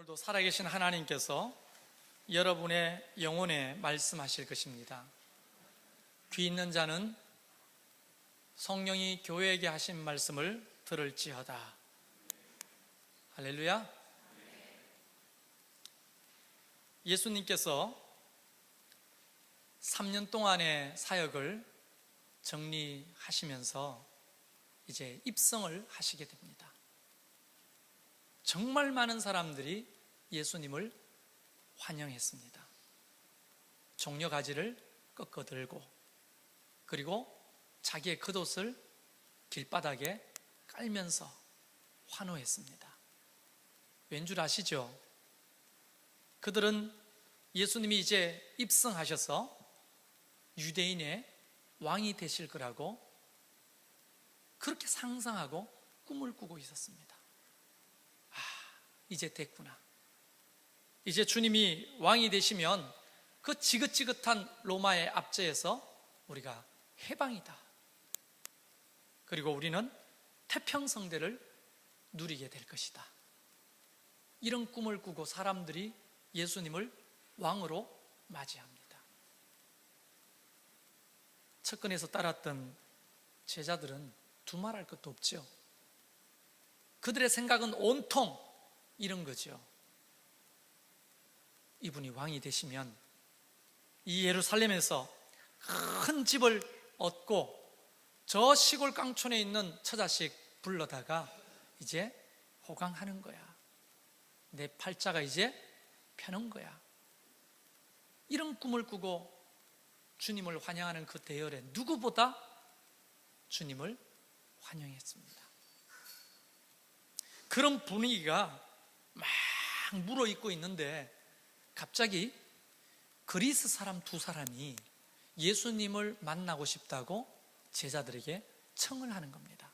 오늘도 살아계신 하나님께서 여러분의 영혼에 말씀하실 것입니다. 귀 있는 자는 성령이 교회에게 하신 말씀을 들을지어다. 할렐루야. 예수님께서 3년 동안의 사역을 정리하시면서 이제 입성을 하시게 됩니다. 정말 많은 사람들이 예수님을 환영했습니다. 종려 가지를 꺾어들고, 그리고 자기의 겉옷을 길바닥에 깔면서 환호했습니다. 왠 줄 아시죠? 그들은 예수님이 이제 입성하셔서 유대인의 왕이 되실 거라고 그렇게 상상하고 꿈을 꾸고 있었습니다. 이제 됐구나. 이제 주님이 왕이 되시면 그 지긋지긋한 로마의 압제에서 우리가 해방이다. 그리고 우리는 태평성대를 누리게 될 것이다. 이런 꿈을 꾸고 사람들이 예수님을 왕으로 맞이합니다. 측근에서 따랐던 제자들은 두말할 것도 없죠. 그들의 생각은 온통 이런 거죠. 이분이 왕이 되시면 이 예루살렘에서 큰 집을 얻고 저 시골 깡촌에 있는 처자식 불러다가 이제 호강하는 거야. 내 팔자가 이제 펴는 거야. 이런 꿈을 꾸고 주님을 환영하는 그 대열에 누구보다 주님을 환영했습니다. 그런 분위기가 막 물어있고 있는데 갑자기 그리스 사람 두 사람이 예수님을 만나고 싶다고 제자들에게 청을 하는 겁니다.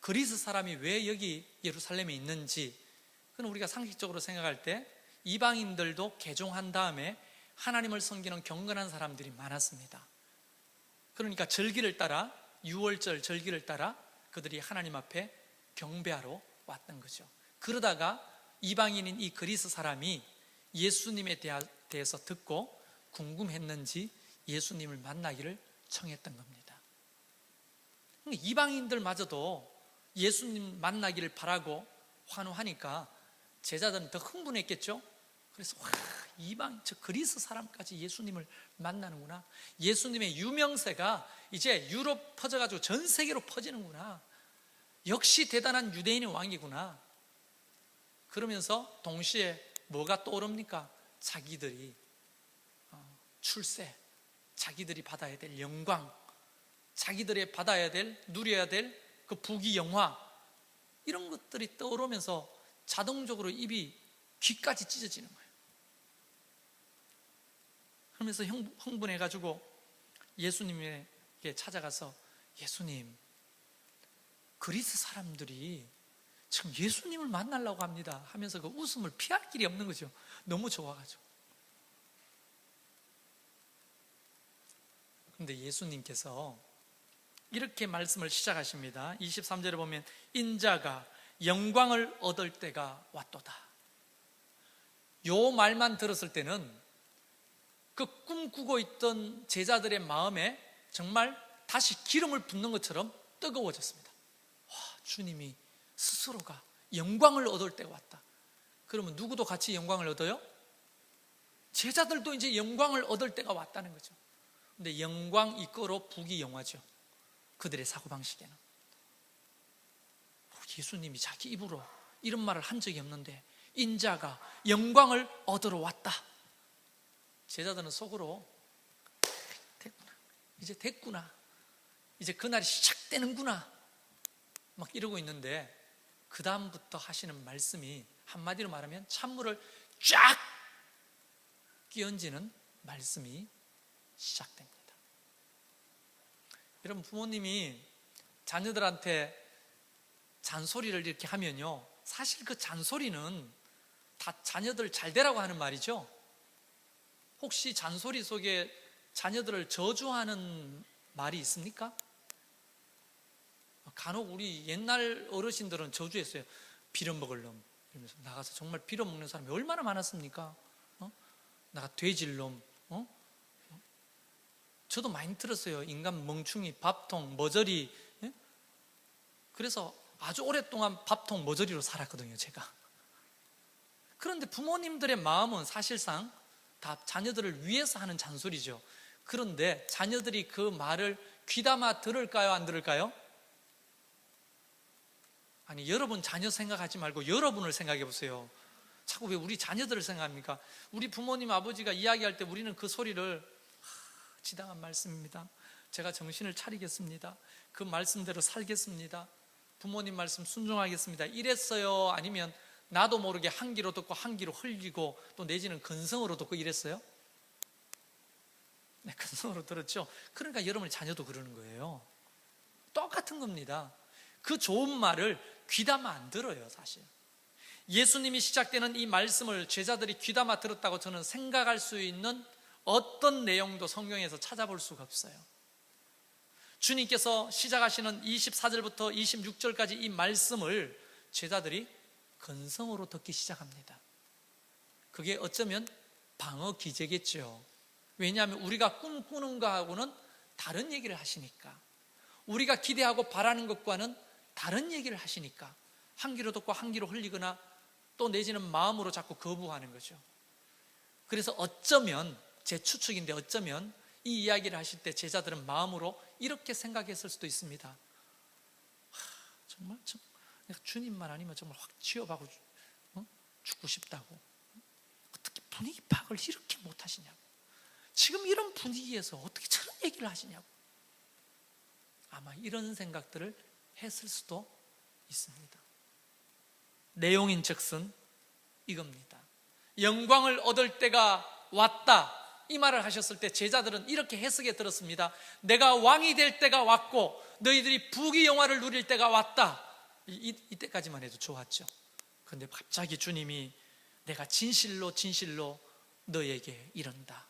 그리스 사람이 왜 여기 예루살렘에 있는지, 그건 우리가 상식적으로 생각할 때 이방인들도 개종한 다음에 하나님을 섬기는 경건한 사람들이 많았습니다. 그러니까 절기를 따라, 유월절 절기를 따라 그들이 하나님 앞에 경배하러 왔던 거죠. 그러다가 이방인인 이 그리스 사람이 예수님에 대해서 듣고 궁금했는지 예수님을 만나기를 청했던 겁니다. 이방인들마저도 예수님 만나기를 바라고 환호하니까 제자들은 더 흥분했겠죠. 그래서 저 그리스 사람까지 예수님을 만나는구나. 예수님의 유명세가 이제 유럽 퍼져가지고 전 세계로 퍼지는구나. 역시 대단한 유대인의 왕이구나. 그러면서 동시에 뭐가 떠오릅니까? 자기들이 출세, 자기들이 받아야 될 영광, 자기들이 받아야 될, 누려야 될 그 부귀 영화, 이런 것들이 떠오르면서 자동적으로 입이 귀까지 찢어지는 거예요. 그러면서 흥분해가지고 예수님에게 찾아가서, 예수님, 그리스 사람들이 지금 예수님을 만나려고 합니다 하면서 그 웃음을 피할 길이 없는 거죠. 너무 좋아가지고. 그런데 예수님께서 이렇게 말씀을 시작하십니다. 23절에 보면 인자가 영광을 얻을 때가 왔도다. 요 말만 들었을 때는 그 꿈꾸고 있던 제자들의 마음에 정말 다시 기름을 붓는 것처럼 뜨거워졌습니다. 주님이 스스로가 영광을 얻을 때가 왔다. 그러면 누구도 같이 영광을 얻어요? 제자들도 이제 영광을 얻을 때가 왔다는 거죠. 근데 영광 이거로 부귀 영화죠. 그들의 사고방식에는. 예수님이 자기 입으로 이런 말을 한 적이 없는데 인자가 영광을 얻으러 왔다. 제자들은 속으로 됐구나, 이제 됐구나, 이제 그날이 시작되는구나 막 이러고 있는데, 그 다음부터 하시는 말씀이 한마디로 말하면 찬물을 쫙 끼얹는 말씀이 시작됩니다. 여러분, 부모님이 자녀들한테 잔소리를 이렇게 하면요, 사실 그 잔소리는 다 자녀들 잘 되라고 하는 말이죠. 혹시 잔소리 속에 자녀들을 저주하는 말이 있습니까? 간혹 우리 옛날 어르신들은 저주했어요. 빌어먹을 놈, 이러면서 나가서 정말 빌어먹는 사람이 얼마나 많았습니까? 나가 돼질놈. 저도 많이 들었어요. 인간 멍충이, 밥통, 머저리. 예? 그래서 아주 오랫동안 밥통, 머저리로 살았거든요, 제가. 그런데 부모님들의 마음은 사실상 다 자녀들을 위해서 하는 잔소리죠. 그런데 자녀들이 그 말을 귀담아 들을까요, 안 들을까요? 아니, 여러분 자녀 생각하지 말고 여러분을 생각해 보세요. 자꾸 왜 우리 자녀들을 생각합니까? 우리 부모님, 아버지가 이야기할 때 우리는 그 소리를 지당한 말씀입니다. 제가 정신을 차리겠습니다. 그 말씀대로 살겠습니다. 부모님 말씀 순종하겠습니다. 이랬어요? 아니면 나도 모르게 한 귀로 듣고 한 귀로 흘리고 또 내지는 근성으로 듣고 이랬어요? 네, 근성으로 들었죠. 그러니까 여러분의 자녀도 그러는 거예요. 똑같은 겁니다. 그 좋은 말을 귀담아 안 들어요, 사실. 예수님이 시작되는 이 말씀을 제자들이 귀담아 들었다고 저는 생각할 수 있는 어떤 내용도 성경에서 찾아볼 수가 없어요. 주님께서 시작하시는 24절부터 26절까지 이 말씀을 제자들이 근성으로 듣기 시작합니다. 그게 어쩌면 방어 기제겠죠. 왜냐하면 우리가 꿈꾸는 것하고는 다른 얘기를 하시니까, 우리가 기대하고 바라는 것과는 다른 얘기를 하시니까 한 귀로 듣고 한 귀로 흘리거나 또 내지는 마음으로 자꾸 거부하는 거죠. 그래서 어쩌면, 제 추측인데 어쩌면 이 이야기를 하실 때 제자들은 마음으로 이렇게 생각했을 수도 있습니다. 정말 주님만 아니면 정말 확 취업하고 죽고 싶다고. 어떻게 분위기 파악을 이렇게 못하시냐고. 지금 이런 분위기에서 어떻게 저런 얘기를 하시냐고. 아마 이런 생각들을 했을 수도 있습니다. 내용인 즉슨 이겁니다. 영광을 얻을 때가 왔다, 이 말을 하셨을 때 제자들은 이렇게 해석해 들었습니다. 내가 왕이 될 때가 왔고 너희들이 부귀 영화를 누릴 때가 왔다. 이때까지만 해도 좋았죠. 그런데 갑자기 주님이 내가 진실로 진실로 너에게 이른다.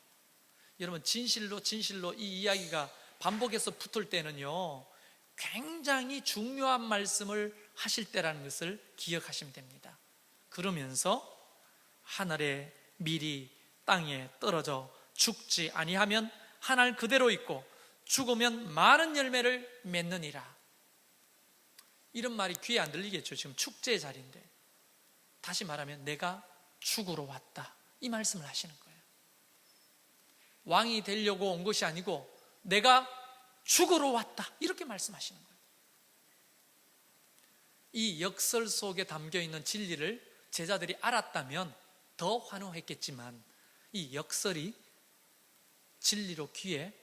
여러분, 진실로 진실로 이 이야기가 반복해서 붙을 때는요, 굉장히 중요한 말씀을 하실 때라는 것을 기억하시면 됩니다. 그러면서 하늘에 미리 땅에 떨어져 죽지 아니하면 한 알 그대로 있고 죽으면 많은 열매를 맺느니라. 이런 말이 귀에 안 들리겠죠. 지금 축제의 자리인데. 다시 말하면 내가 죽으러 왔다, 이 말씀을 하시는 거예요. 왕이 되려고 온 것이 아니고 내가 죽으러 왔다, 이렇게 말씀하시는 거예요. 이 역설 속에 담겨있는 진리를 제자들이 알았다면 더 환호했겠지만 이 역설이 진리로 귀에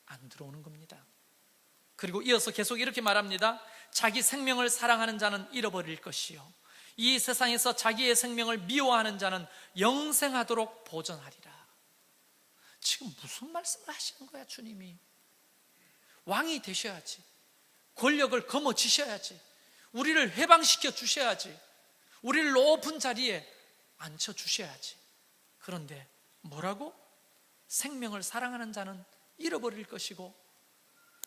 안 들어오는 겁니다. 그리고 이어서 계속 이렇게 말합니다. 자기 생명을 사랑하는 자는 잃어버릴 것이요 이 세상에서 자기의 생명을 미워하는 자는 영생하도록 보존하리라. 지금 무슨 말씀을 하시는 거야, 주님이? 왕이 되셔야지, 권력을 거머쥐셔야지, 우리를 해방시켜 주셔야지, 우리를 높은 자리에 앉혀 주셔야지. 그런데 뭐라고? 생명을 사랑하는 자는 잃어버릴 것이고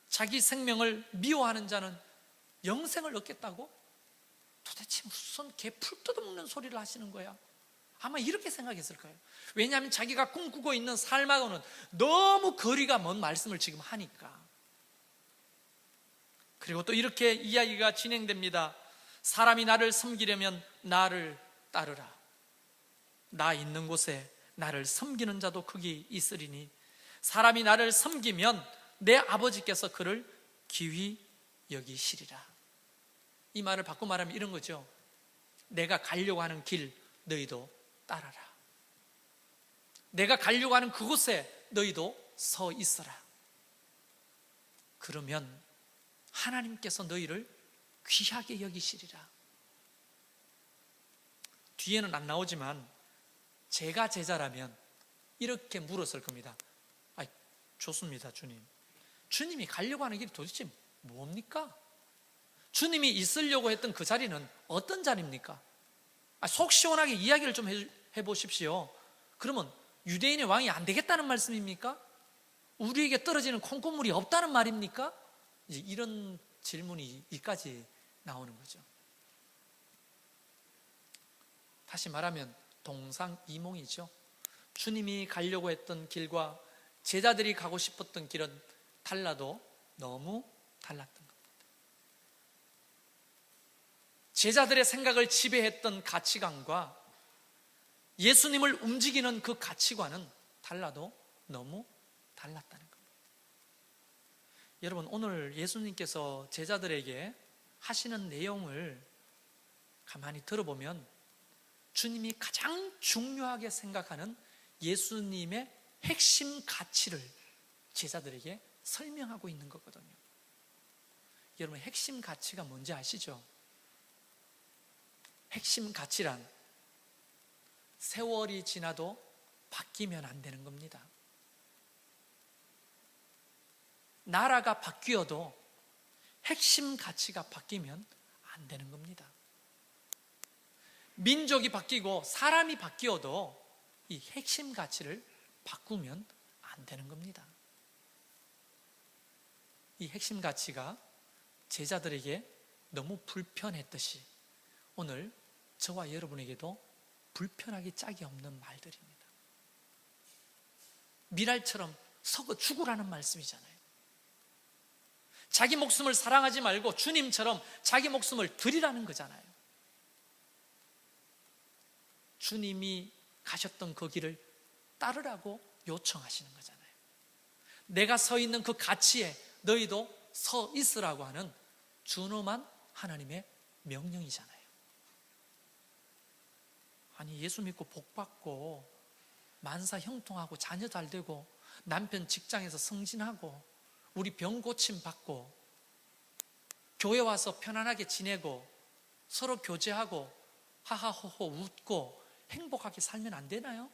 자기 생명을 미워하는 자는 영생을 얻겠다고? 도대체 무슨 개 풀 뜯어먹는 소리를 하시는 거야? 아마 이렇게 생각했을 거예요. 왜냐하면 자기가 꿈꾸고 있는 삶하고는 너무 거리가 먼 말씀을 지금 하니까. 그리고 또 이렇게 이야기가 진행됩니다. 사람이 나를 섬기려면 나를 따르라. 나 있는 곳에 나를 섬기는 자도 거기 있으리니 사람이 나를 섬기면 내 아버지께서 그를 기휘 여기시리라. 이 말을 바꿔 말하면 이런 거죠. 내가 가려고 하는 길 너희도 따라라. 내가 가려고 하는 그곳에 너희도 서 있어라. 그러면 하나님께서 너희를 귀하게 여기시리라. 뒤에는 안 나오지만 제가 제자라면 이렇게 물었을 겁니다. 좋습니다, 주님. 주님이 가려고 하는 길이 도대체 뭡니까? 주님이 있으려고 했던 그 자리는 어떤 자리입니까? 속 시원하게 이야기를 좀 해보십시오. 그러면 유대인의 왕이 안 되겠다는 말씀입니까? 우리에게 떨어지는 콩고물이 없다는 말입니까? 이제 이런 질문이 이까지 나오는 거죠. 다시 말하면 동상이몽이죠. 주님이 가려고 했던 길과 제자들이 가고 싶었던 길은 달라도 너무 달랐던 겁니다. 제자들의 생각을 지배했던 가치관과 예수님을 움직이는 그 가치관은 달라도 너무 달랐다는 겁니다. 여러분, 오늘 예수님께서 제자들에게 하시는 내용을 가만히 들어보면 주님이 가장 중요하게 생각하는 예수님의 핵심 가치를 제자들에게 설명하고 있는 거거든요. 여러분, 핵심 가치가 뭔지 아시죠? 핵심 가치란 세월이 지나도 바뀌면 안 되는 겁니다. 나라가 바뀌어도 핵심 가치가 바뀌면 안 되는 겁니다. 민족이 바뀌고 사람이 바뀌어도 이 핵심 가치를 바꾸면 안 되는 겁니다. 이 핵심 가치가 제자들에게 너무 불편했듯이 오늘 저와 여러분에게도 불편하기 짝이 없는 말들입니다. 미랄처럼 썩어 죽으라는 말씀이잖아요. 자기 목숨을 사랑하지 말고 주님처럼 자기 목숨을 드리라는 거잖아요. 주님이 가셨던 그 길을 따르라고 요청하시는 거잖아요. 내가 서 있는 그 가치에 너희도 서 있으라고 하는 준엄한 하나님의 명령이잖아요. 아니, 예수 믿고 복 받고 만사 형통하고 자녀 잘 되고 남편 직장에서 승진하고 우리 병 고침 받고 교회 와서 편안하게 지내고 서로 교제하고 하하호호 웃고 행복하게 살면 안 되나요?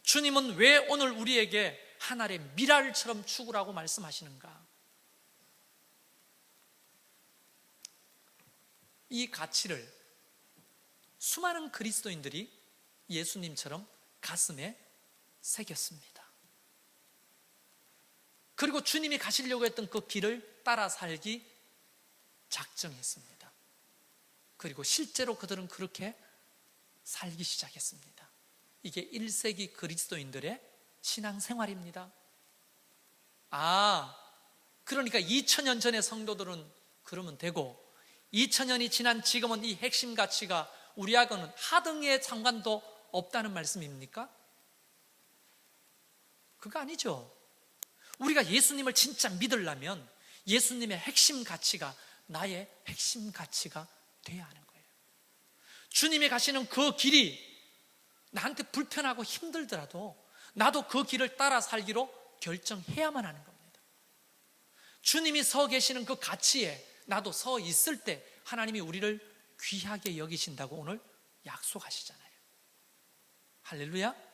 주님은 왜 오늘 우리에게 한 알의 미랄처럼 죽으라고 말씀하시는가? 이 가치를 수많은 그리스도인들이 예수님처럼 가슴에 새겼습니다. 그리고 주님이 가시려고 했던 그 길을 따라 살기 작정했습니다. 그리고 실제로 그들은 그렇게 살기 시작했습니다. 이게 1세기 그리스도인들의 신앙생활입니다. 그러니까 2000년 전의 성도들은 그러면 되고 2000년이 지난 지금은 이 핵심 가치가 우리하고는 하등의 상관도 없다는 말씀입니까? 그거 아니죠. 우리가 예수님을 진짜 믿으려면 예수님의 핵심 가치가 나의 핵심 가치가 돼야 하는 거예요. 주님이 가시는 그 길이 나한테 불편하고 힘들더라도 나도 그 길을 따라 살기로 결정해야만 하는 겁니다. 주님이 서 계시는 그 가치에 나도 서 있을 때 하나님이 우리를 귀하게 여기신다고 오늘 약속하시잖아요. 할렐루야.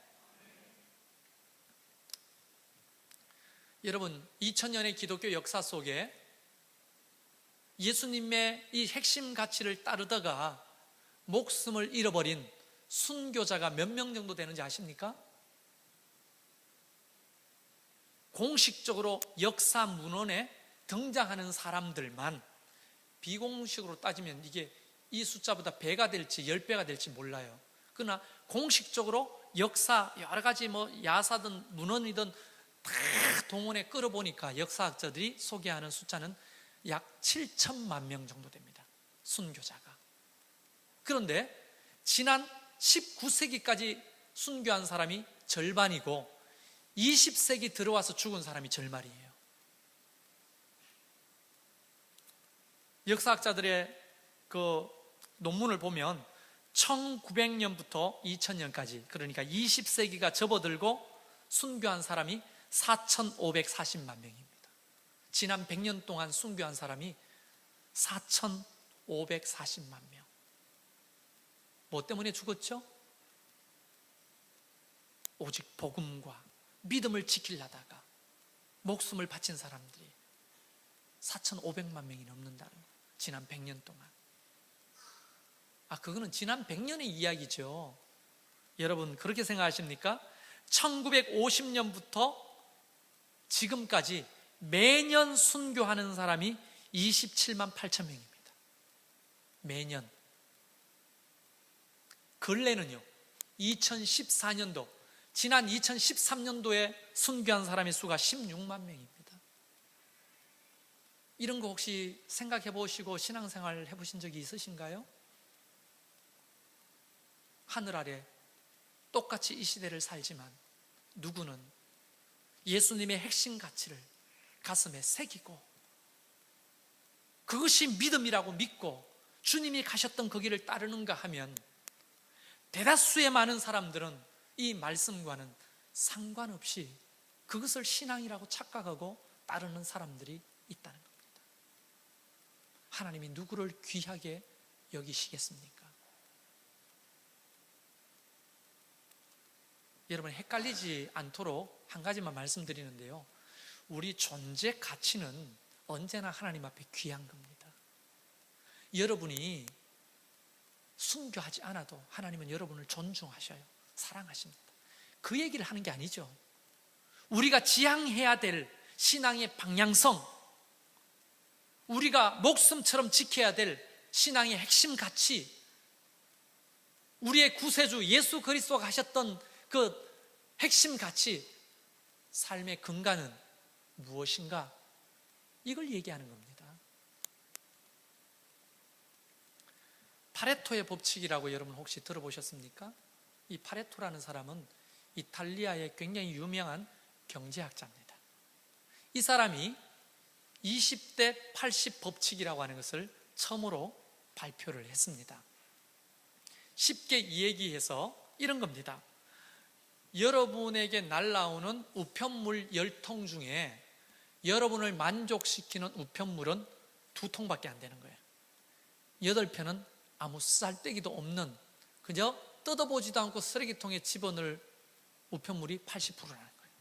여러분, 2000년의 기독교 역사 속에 예수님의 이 핵심 가치를 따르다가 목숨을 잃어버린 순교자가 몇 명 정도 되는지 아십니까? 공식적으로 역사 문헌에 등장하는 사람들만, 비공식으로 따지면 이게 이 숫자보다 배가 될지 10배가 될지 몰라요. 그러나 공식적으로 역사 여러 가지 야사든 문헌이든 다 동원해 끌어보니까 역사학자들이 소개하는 숫자는 약 7천만 명 정도 됩니다. 순교자가. 그런데 지난 19세기까지 순교한 사람이 절반이고 20세기 들어와서 죽은 사람이 절반이에요. 역사학자들의 그 논문을 보면 1900년부터 2000년까지, 그러니까 20세기가 접어들고 순교한 사람이 4,540만 명입니다. 지난 100년 동안 순교한 사람이 4,540만 명. 뭐 때문에 죽었죠? 오직 복음과 믿음을 지키려다가 목숨을 바친 사람들이 4,500만 명이 넘는다는 거예요. 지난 100년 동안. 그거는 지난 100년의 이야기죠. 여러분, 그렇게 생각하십니까? 1950년부터 지금까지 매년 순교하는 사람이 27만 8천 명입니다. 매년. 근래는요, 2014년도, 지난 2013년도에 순교한 사람의 수가 16만 명입니다. 이런 거 혹시 생각해 보시고 신앙생활 해보신 적이 있으신가요? 하늘 아래 똑같이 이 시대를 살지만 누구는 예수님의 핵심 가치를 가슴에 새기고 그것이 믿음이라고 믿고 주님이 가셨던 그 길을 따르는가 하면, 대다수의 많은 사람들은 이 말씀과는 상관없이 그것을 신앙이라고 착각하고 따르는 사람들이 있다는 겁니다. 하나님이 누구를 귀하게 여기시겠습니까? 여러분, 헷갈리지 않도록 한 가지만 말씀드리는데요, 우리 존재 가치는 언제나 하나님 앞에 귀한 겁니다. 여러분이 순교하지 않아도 하나님은 여러분을 존중하셔요. 사랑하십니다. 그 얘기를 하는 게 아니죠. 우리가 지향해야 될 신앙의 방향성, 우리가 목숨처럼 지켜야 될 신앙의 핵심 가치, 우리의 구세주 예수 그리스도가 하셨던 그 핵심 가치, 삶의 근간은 무엇인가? 이걸 얘기하는 겁니다. 파레토의 법칙이라고 여러분 혹시 들어보셨습니까? 이 파레토라는 사람은 이탈리아의 굉장히 유명한 경제학자입니다. 이 사람이 20대 80 법칙이라고 하는 것을 처음으로 발표를 했습니다. 쉽게 이야기해서 이런 겁니다. 여러분에게 날라오는 우편물 10통 중에 여러분을 만족시키는 우편물은 2통밖에 안 되는 거예요. 8편은 아무 쓸데기도 없는, 그저 뜯어보지도 않고 쓰레기통에 집어넣을 우편물이 80%라는 거예요.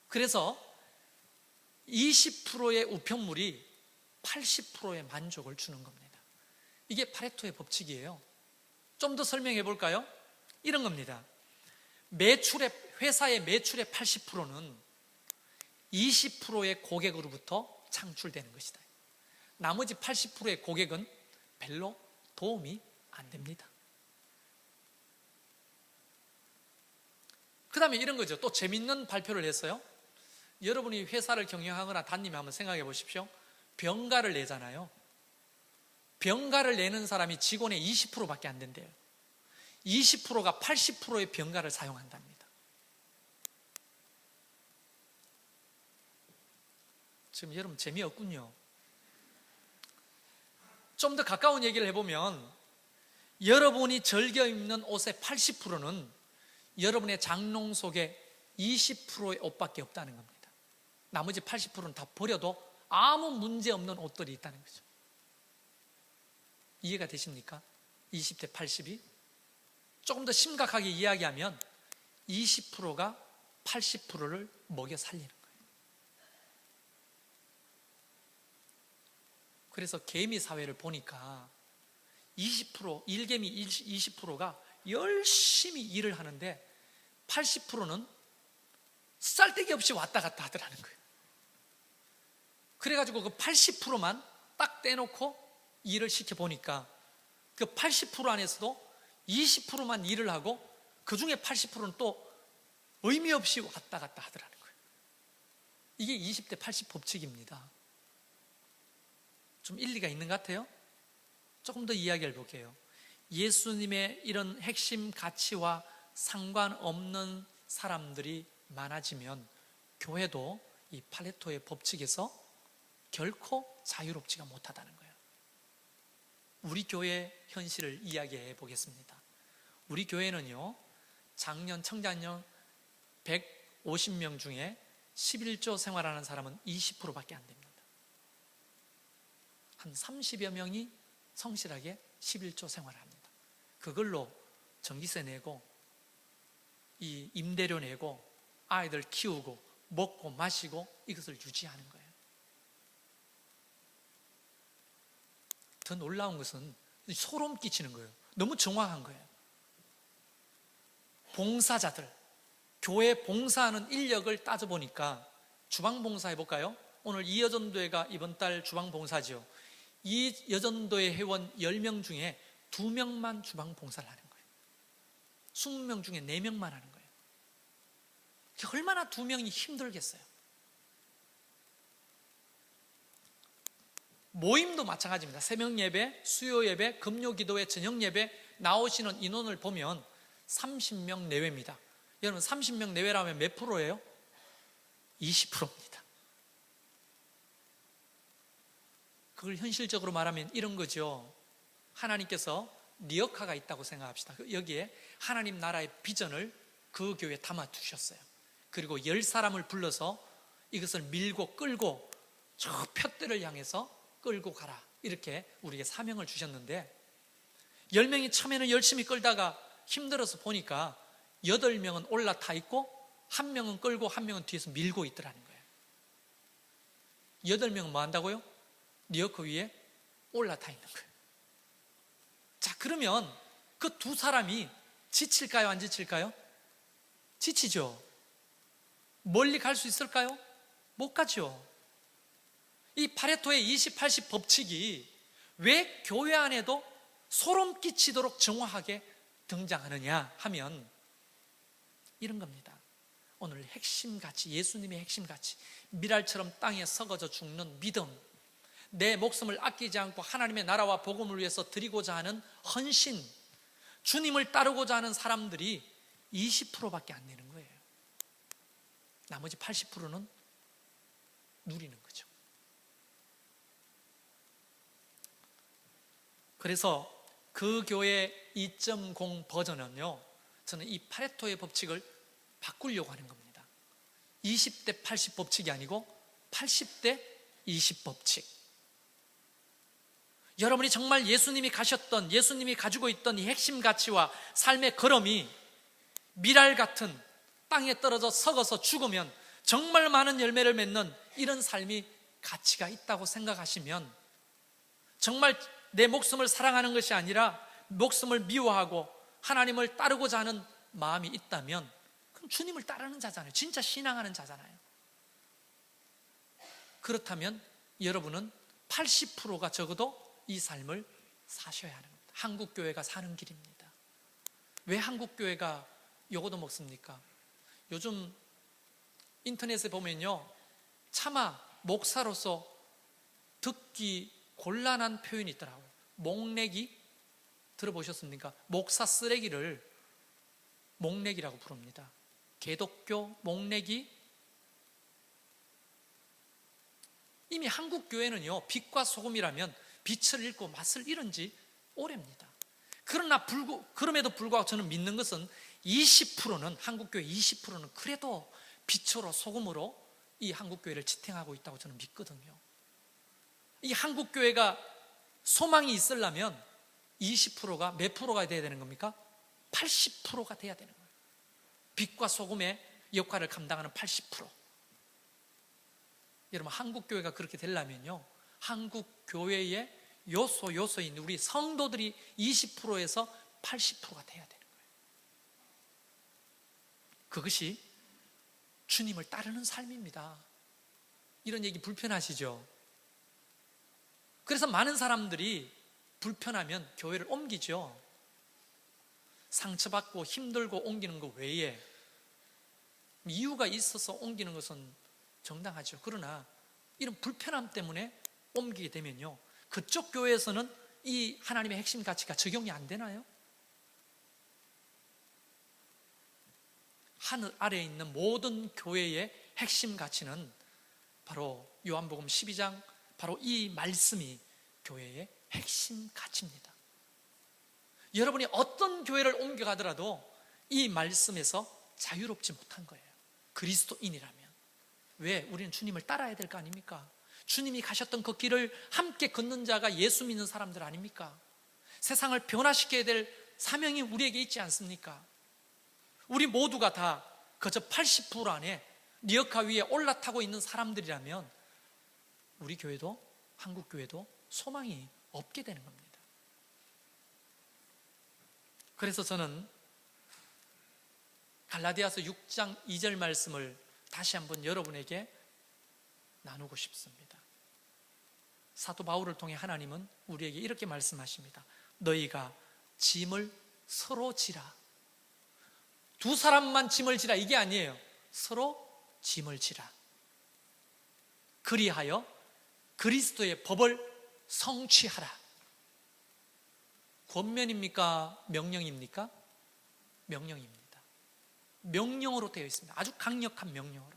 그래서 20%의 우편물이 80%의 만족을 주는 겁니다. 이게 파레토의 법칙이에요. 좀 더 설명해 볼까요? 이런 겁니다. 회사의 매출의 80%는 20%의 고객으로부터 창출되는 것이다. 나머지 80%의 고객은 별로 도움이 안 됩니다. 그 다음에 이런 거죠. 또 재밌는 발표를 했어요. 여러분이 회사를 경영하거나 다니면 한번 생각해 보십시오. 병가를 내잖아요. 병가를 내는 사람이 직원의 20%밖에 안 된대요. 20%가 80%의 병가를 사용한답니다. 지금 여러분 재미없군요. 좀 더 가까운 얘기를 해보면, 여러분이 즐겨 입는 옷의 80%는 여러분의 장롱 속에 20%의 옷밖에 없다는 겁니다. 나머지 80%는 다 버려도 아무 문제 없는 옷들이 있다는 거죠. 이해가 되십니까? 20대 80이 조금 더 심각하게 이야기하면 20%가 80%를 먹여 살리는 거예요. 그래서 개미 사회를 보니까 20%, 일개미 20%가 열심히 일을 하는데 80%는 쌀데기 없이 왔다 갔다 하더라는 거예요. 그래가지고 그 80%만 딱 떼놓고 일을 시켜보니까 그 80% 안에서도 20%만 일을 하고 그 중에 80%는 또 의미 없이 왔다 갔다 하더라는 거예요. 이게 20대 80 법칙입니다. 좀 일리가 있는 것 같아요? 조금 더 이야기를 볼게요. 예수님의 이런 핵심 가치와 상관없는 사람들이 많아지면 교회도 이 파레토의 법칙에서 결코 자유롭지가 못하다는 거예요. 우리 교회 현실을 이야기해 보겠습니다. 우리 교회는요, 작년 청자년 150명 중에 11조 생활하는 사람은 20%밖에 안 됩니다. 한 30여 명이 성실하게 11조 생활을 합니다. 그걸로 전기세 내고 이 임대료 내고 아이들 키우고 먹고 마시고 이것을 유지하는 거예요. 더 놀라운 것은 소름 끼치는 거예요. 너무 정확한 거예요. 봉사자들, 교회 봉사하는 인력을 따져보니까 주방봉사 해볼까요? 오늘 이여전도회가 이번 달 주방봉사죠. 이 여전도회 회원 10명 중에 2명만 주방 봉사를 하는 거예요. 20명 중에 4명만 하는 거예요. 얼마나 2명이 힘들겠어요. 모임도 마찬가지입니다. 새벽 예배, 수요 예배, 금요 기도회, 저녁 예배 나오시는 인원을 보면 30명 내외입니다. 여러분 30명 내외라면 몇 프로예요? 20%입니다. 그걸 현실적으로 말하면 이런 거죠. 하나님께서 리어카가 있다고 생각합시다. 여기에 하나님 나라의 비전을 그 교회에 담아 두셨어요. 그리고 10사람을 불러서 이것을 밀고 끌고 저 푯대를 향해서 끌고 가라, 이렇게 우리에게 사명을 주셨는데 10명이 처음에는 열심히 끌다가 힘들어서 보니까 8명은 올라타 있고 1명은 끌고 1명은 뒤에서 밀고 있더라는 거예요. 8명은 뭐 한다고요? 리어커 위에 올라타 있는 거예요. 자, 그러면 그 2사람이 지칠까요? 안 지칠까요? 지치죠. 멀리 갈 수 있을까요? 못 가죠. 이 파레토의 20-80 법칙이 왜 교회 안에도 소름 끼치도록 정확하게 등장하느냐 하면 이런 겁니다. 오늘 핵심가치, 예수님의 핵심가치, 미랄처럼 땅에 썩어져 죽는 믿음, 내 목숨을 아끼지 않고 하나님의 나라와 복음을 위해서 드리고자 하는 헌신, 주님을 따르고자 하는 사람들이 20%밖에 안 되는 거예요. 나머지 80%는 누리는 거죠. 그래서 그 교회 2.0 버전은요, 저는 이 파레토의 법칙을 바꾸려고 하는 겁니다. 20대 80 법칙이 아니고 80대 20 법칙. 여러분이 정말 예수님이 가셨던, 예수님이 가지고 있던 이 핵심 가치와 삶의 걸음이 미랄 같은 땅에 떨어져 썩어서 죽으면 정말 많은 열매를 맺는 이런 삶이 가치가 있다고 생각하시면, 정말 내 목숨을 사랑하는 것이 아니라 목숨을 미워하고 하나님을 따르고자 하는 마음이 있다면 그럼 주님을 따르는 자잖아요. 진짜 신앙하는 자잖아요. 그렇다면 여러분은 80%가 적어도 이 삶을 사셔야 하는 겁니다. 한국교회가 사는 길입니다. 왜 한국교회가 요거도 먹습니까? 요즘 인터넷에 보면요, 차마 목사로서 듣기 곤란한 표현이 있더라고요. 목내기 들어보셨습니까? 목사 쓰레기를 목내기라고 부릅니다. 개독교 목내기. 이미 한국 교회는요, 빛과 소금이라면 빛을 잃고 맛을 잃은 지 오래입니다. 그럼에도 불구하고 저는 믿는 것은 20%는, 한국교회 20%는 그래도 빛으로 소금으로 이 한국교회를 지탱하고 있다고 저는 믿거든요. 이 한국교회가 소망이 있으려면 20%가 몇 프로가 돼야 되는 겁니까? 80%가 돼야 되는 거예요. 빛과 소금의 역할을 감당하는 80%. 여러분, 한국교회가 그렇게 되려면요, 한국교회의 요소인 우리 성도들이 20%에서 80%가 돼야 되는 거예요. 그것이 주님을 따르는 삶입니다. 이런 얘기 불편하시죠? 그래서 많은 사람들이 불편하면 교회를 옮기죠. 상처받고 힘들고 옮기는 것 외에 이유가 있어서 옮기는 것은 정당하죠. 그러나 이런 불편함 때문에 옮기게 되면요, 그쪽 교회에서는 이 하나님의 핵심 가치가 적용이 안 되나요? 하늘 아래에 있는 모든 교회의 핵심 가치는 바로 요한복음 12장, 바로 이 말씀이 교회의 핵심 가치입니다. 여러분이 어떤 교회를 옮겨가더라도 이 말씀에서 자유롭지 못한 거예요. 그리스도인이라면. 왜? 우리는 주님을 따라야 될 거 아닙니까? 주님이 가셨던 그 길을 함께 걷는 자가 예수 믿는 사람들 아닙니까? 세상을 변화시켜야 될 사명이 우리에게 있지 않습니까? 우리 모두가 다 그저 80% 안에 리어카 위에 올라타고 있는 사람들이라면 우리 교회도, 한국 교회도 소망이 없게 되는 겁니다. 그래서 저는 갈라디아서 6장 2절 말씀을 다시 한번 여러분에게 나누고 싶습니다. 사도 바울을 통해 하나님은 우리에게 이렇게 말씀하십니다. 너희가 짐을 서로 지라. 두 사람만 짐을 지라 이게 아니에요. 서로 짐을 지라. 그리하여 그리스도의 법을 성취하라. 권면입니까? 명령입니까? 명령입니다. 명령으로 되어 있습니다. 아주 강력한 명령으로.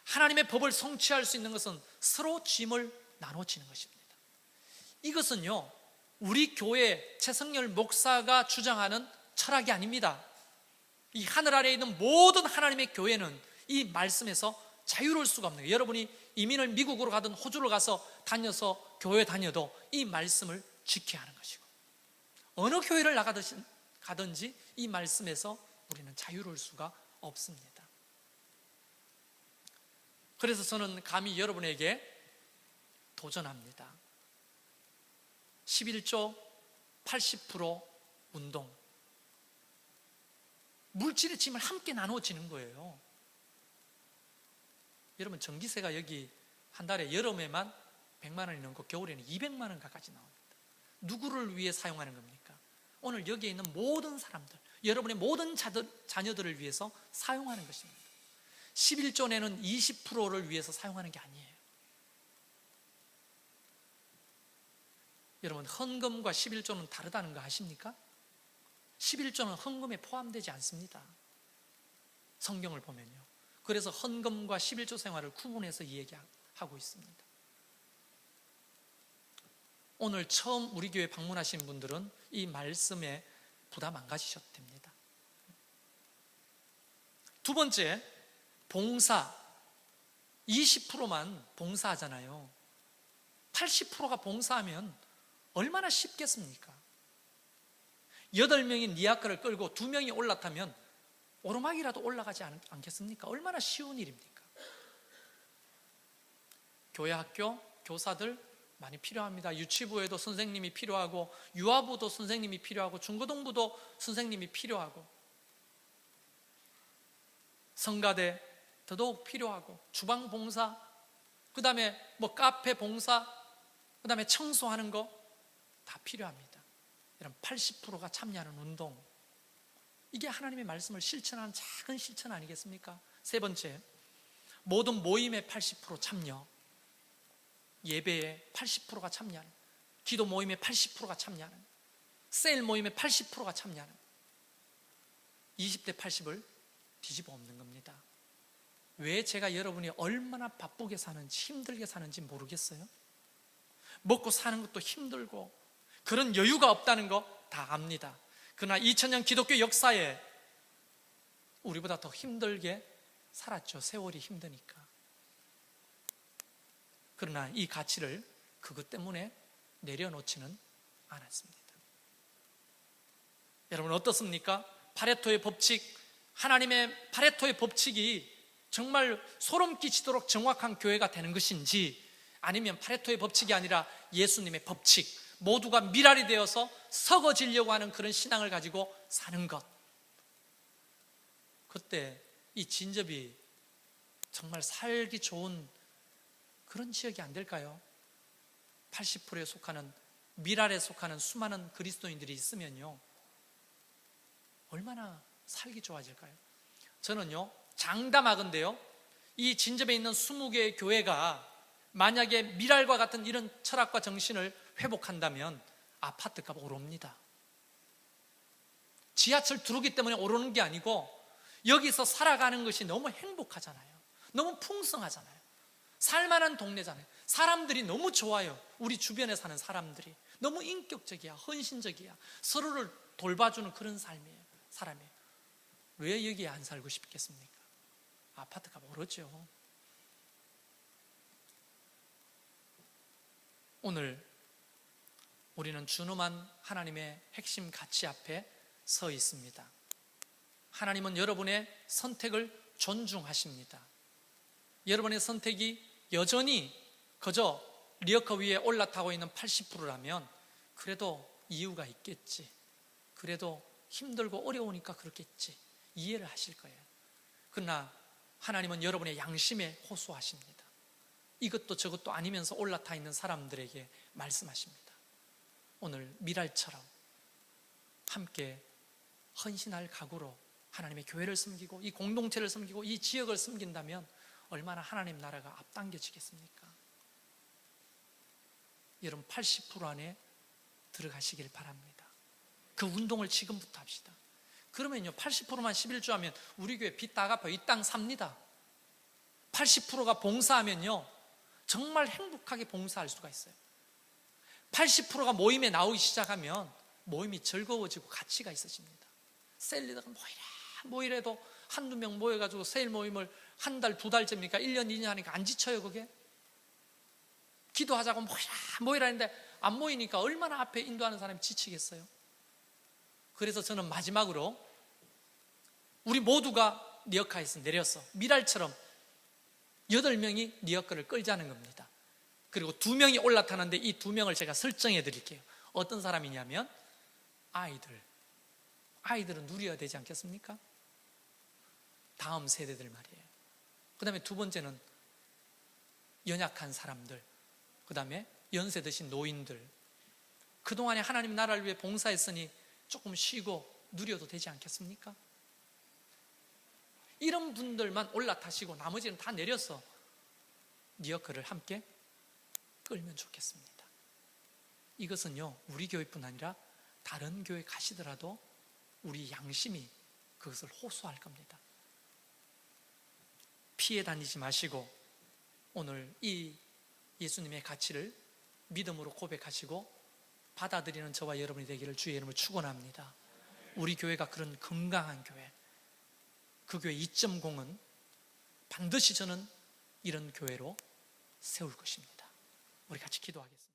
하나님의 법을 성취할 수 있는 것은 서로 짐을 나눠지는 것입니다. 이것은요, 우리 교회 최성열 목사가 주장하는 철학이 아닙니다. 이 하늘 아래에 있는 모든 하나님의 교회는 이 말씀에서 자유로울 수가 없는 거예요. 여러분이 이민을 미국으로 가든 호주를 가서 다녀서 교회 다녀도 이 말씀을 지켜야 하는 것이고, 어느 교회를 가든지 이 말씀에서 우리는 자유로울 수가 없습니다. 그래서 저는 감히 여러분에게 도전합니다. 11조 80% 운동. 물질의 짐을 함께 나누어지는 거예요. 여러분, 전기세가 여기 한 달에 여름에만 100만 원이 넘고 겨울에는 200만 원 가까이 나옵니다. 누구를 위해 사용하는 겁니까? 오늘 여기에 있는 모든 사람들, 여러분의 모든 자녀들을 위해서 사용하는 것입니다. 11조 내는 20%를 위해서 사용하는 게 아니에요. 여러분, 헌금과 11조는 다르다는 거 아십니까? 11조는 헌금에 포함되지 않습니다. 성경을 보면요. 그래서 헌금과 11조 생활을 구분해서 이야기하고 있습니다. 오늘 처음 우리 교회 방문하신 분들은 이 말씀에 부담 안 가지셔도 됩니다. 두 번째, 봉사. 20%만 봉사하잖아요. 80%가 봉사하면 얼마나 쉽겠습니까? 8명이 니아까를 끌고 2명이 올라타면 오르막이라도 올라가지 않겠습니까? 얼마나 쉬운 일입니까? 교회 학교 교사들 많이 필요합니다. 유치부에도 선생님이 필요하고, 유아부도 선생님이 필요하고, 중고등부도 선생님이 필요하고, 성가대 더더욱 필요하고, 주방 봉사, 그 다음에 카페 봉사, 그 다음에 청소하는 거 다 필요합니다. 이런 80%가 참여하는 운동, 이게 하나님의 말씀을 실천하는 작은 실천 아니겠습니까? 세 번째, 모든 모임의 80% 참여. 예배에 80%가 참여하는, 기도 모임에 80%가 참여하는, 세일 모임에 80%가 참여하는, 20대 80을 뒤집어 엎는 겁니다. 왜 제가 여러분이 얼마나 바쁘게 사는지, 힘들게 사는지 모르겠어요? 먹고 사는 것도 힘들고 그런 여유가 없다는 거 다 압니다. 그러나 2000년 기독교 역사에 우리보다 더 힘들게 살았죠. 세월이 힘드니까. 그러나 이 가치를 그것 때문에 내려놓지는 않았습니다. 여러분 어떻습니까? 파레토의 법칙, 하나님의 파레토의 법칙이 정말 소름 끼치도록 정확한 교회가 되는 것인지, 아니면 파레토의 법칙이 아니라 예수님의 법칙, 모두가 미랄이 되어서 썩어지려고 하는 그런 신앙을 가지고 사는 것, 그때 이 진접이 정말 살기 좋은 그런 지역이 안 될까요? 80%에 속하는, 미랄에 속하는 수많은 그리스도인들이 있으면요, 얼마나 살기 좋아질까요? 저는요, 장담하건대요, 이 진접에 있는 20개의 교회가 만약에 미랄과 같은 이런 철학과 정신을 회복한다면 아파트값 오릅니다. 지하철 두르기 때문에 오르는 게 아니고, 여기서 살아가는 것이 너무 행복하잖아요. 너무 풍성하잖아요. 살만한 동네잖아요. 사람들이 너무 좋아요. 우리 주변에 사는 사람들이 너무 인격적이야, 헌신적이야, 서로를 돌봐주는 그런 삶이에요. 사람이에요. 왜 여기에 안 살고 싶겠습니까? 아파트값 오르죠. 오늘 우리는 준엄한 하나님의 핵심 가치 앞에 서 있습니다. 하나님은 여러분의 선택을 존중하십니다. 여러분의 선택이 여전히 그저 리어커 위에 올라타고 있는 80%라면 그래도 이유가 있겠지, 그래도 힘들고 어려우니까 그렇겠지, 이해를 하실 거예요. 그러나 하나님은 여러분의 양심에 호소하십니다. 이것도 저것도 아니면서 올라타 있는 사람들에게 말씀하십니다. 오늘 미랄처럼 함께 헌신할 각오로 하나님의 교회를 섬기고 이 공동체를 섬기고 이 지역을 섬긴다면 얼마나 하나님 나라가 앞당겨지겠습니까? 여러분 80% 안에 들어가시길 바랍니다. 그 운동을 지금부터 합시다. 그러면요 80%만 11조 하면 우리 교회 빚 다 갚아요. 이 땅 삽니다. 80%가 봉사하면요 정말 행복하게 봉사할 수가 있어요. 80%가 모임에 나오기 시작하면 모임이 즐거워지고 가치가 있어집니다. 셀리더가 모이래도 한두 명 모여가지고 세일 모임을 한 달, 두 달째입니까? 1년, 2년 하니까 안 지쳐요 그게? 기도하자고 모이라 했는데 안 모이니까 얼마나 앞에 인도하는 사람이 지치겠어요? 그래서 저는 마지막으로 우리 모두가 리어카에서 내렸어. 미랄처럼 8명이 리어카를 끌자는 겁니다. 그리고 2명이 올라타는데 이 2명을 제가 설정해 드릴게요. 어떤 사람이냐면 아이들은 누려야 되지 않겠습니까? 다음 세대들 말이에요. 그 다음에 두 번째는 연약한 사람들, 그 다음에 연세 드신 노인들, 그동안에 하나님 나라를 위해 봉사했으니 조금 쉬고 누려도 되지 않겠습니까? 이런 분들만 올라타시고 나머지는 다 내려서 리어커를 함께 끌면 좋겠습니다. 이것은요 우리 교회뿐 아니라 다른 교회 가시더라도 우리 양심이 그것을 호소할 겁니다. 피해 다니지 마시고 오늘 이 예수님의 가치를 믿음으로 고백하시고 받아들이는 저와 여러분이 되기를 주의 이름으로 축원합니다. 우리 교회가 그런 건강한 교회, 그 교회 2.0은 반드시 저는 이런 교회로 세울 것입니다. 우리 같이 기도하겠습니다.